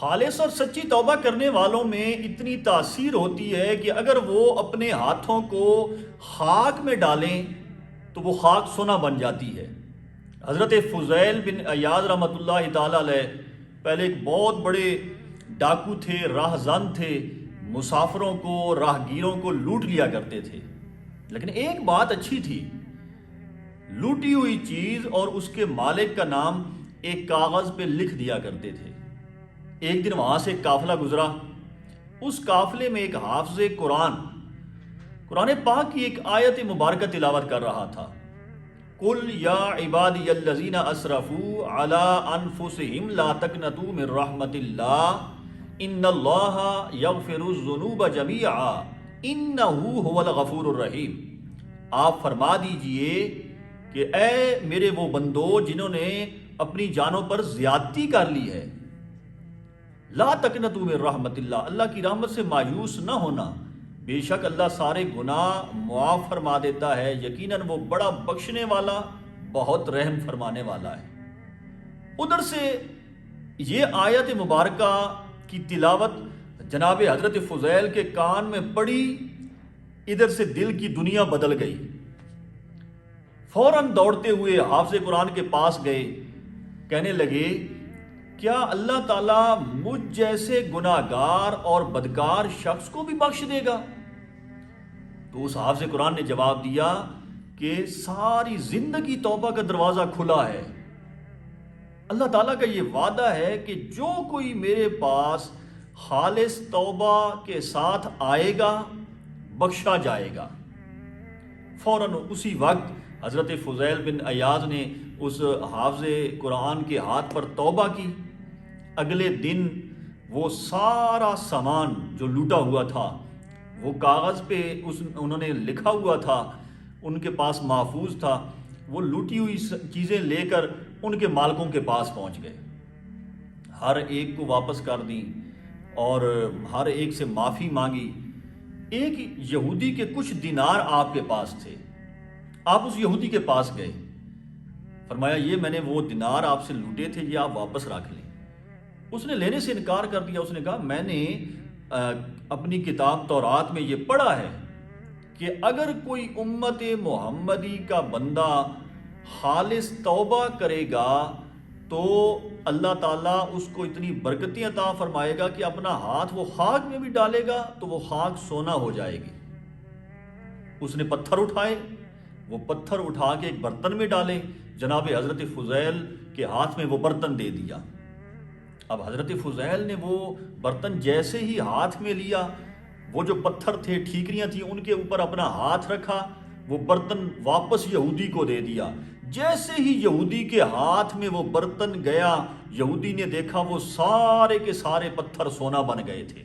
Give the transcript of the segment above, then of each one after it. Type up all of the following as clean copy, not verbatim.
خالص اور سچی توبہ کرنے والوں میں اتنی تاثیر ہوتی ہے کہ اگر وہ اپنے ہاتھوں کو خاک میں ڈالیں تو وہ خاک سونا بن جاتی ہے۔ حضرت فضیل بن عیاض رحمۃ اللہ تعالی علیہ پہلے ایک بہت بڑے ڈاکو تھے، راہ زن تھے، مسافروں کو، راہگیروں کو لوٹ لیا کرتے تھے۔ لیکن ایک بات اچھی تھی، لوٹی ہوئی چیز اور اس کے مالک کا نام ایک کاغذ پہ لکھ دیا کرتے تھے۔ ایک دن وہاں سے ایک قافلہ گزرا، اس قافلے میں ایک حافظ قرآن پاک کی ایک آیت مبارکہ تلاوت کر رہا تھا۔ قل یا عبادی الذین اسرفوا علی انفسہم لا تقنطوا من رحمت اللہ ان اللہ یغفر الذنوب جمیعا انہ هو الغفور الرحیم۔ آپ فرما دیجئے کہ اے میرے وہ بندو جنہوں نے اپنی جانوں پر زیادتی کر لی ہے، لا تقنطوا من رحمت اللہ، اللہ کی رحمت سے مایوس نہ ہونا، بے شک اللہ سارے گناہ معاف فرما دیتا ہے، یقیناً وہ بڑا بخشنے والا، بہت رحم فرمانے والا ہے۔ ادھر سے یہ آیت مبارکہ کی تلاوت جناب حضرت فضیل کے کان میں پڑی، ادھر سے دل کی دنیا بدل گئی۔ فوراً دوڑتے ہوئے حافظ قرآن کے پاس گئے، کہنے لگے کیا اللہ تعالیٰ مجھ جیسے گناہگار اور بدکار شخص کو بھی بخش دے گا؟ تو اس حافظ قرآن نے جواب دیا کہ ساری زندگی توبہ کا دروازہ کھلا ہے۔ اللہ تعالیٰ کا یہ وعدہ ہے کہ جو کوئی میرے پاس خالص توبہ کے ساتھ آئے گا بخشا جائے گا۔ فوراً اسی وقت حضرت فضیل بن عیاض نے اس حافظ قرآن کے ہاتھ پر توبہ کی۔ اگلے دن وہ سارا سامان جو لوٹا ہوا تھا، وہ کاغذ پہ انہوں نے لکھا ہوا تھا، ان کے پاس محفوظ تھا، وہ لوٹی ہوئی چیزیں لے کر ان کے مالکوں کے پاس پہنچ گئے، ہر ایک کو واپس کر دیں اور ہر ایک سے معافی مانگی۔ ایک یہودی کے کچھ دینار آپ کے پاس تھے، آپ اس یہودی کے پاس گئے، فرمایا یہ میں نے وہ دینار آپ سے لوٹے تھے، یہ آپ واپس رکھ لیں۔ اس نے لینے سے انکار کر دیا، اس نے کہا میں نے اپنی کتاب تورات میں یہ پڑھا ہے کہ اگر کوئی امت محمدی کا بندہ خالص توبہ کرے گا تو اللہ تعالیٰ اس کو اتنی برکتیں عطا فرمائے گا کہ اپنا ہاتھ وہ خاک میں بھی ڈالے گا تو وہ خاک سونا ہو جائے گی۔ اس نے پتھر اٹھائے، وہ پتھر اٹھا کے ایک برتن میں ڈالے، جناب حضرت فضیل کے ہاتھ میں وہ برتن دے دیا۔ اب حضرت فضیل نے وہ برتن جیسے ہی ہاتھ میں لیا، وہ جو پتھر تھے، ٹھیکریاں تھیں، ان کے اوپر اپنا ہاتھ رکھا، وہ برتن واپس یہودی کو دے دیا۔ جیسے ہی یہودی کے ہاتھ میں وہ برتن گیا، یہودی نے دیکھا وہ سارے کے سارے پتھر سونا بن گئے تھے۔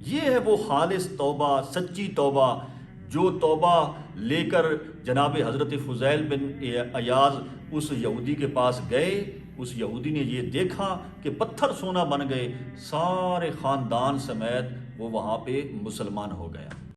یہ ہے وہ خالص توبہ، سچی توبہ، جو توبہ لے کر جناب حضرت فضیل بن عیاض اس یہودی کے پاس گئے، اس یہودی نے یہ دیکھا کہ پتھر سونا بن گئے، سارے خاندان سمیت وہ وہاں پہ مسلمان ہو گیا۔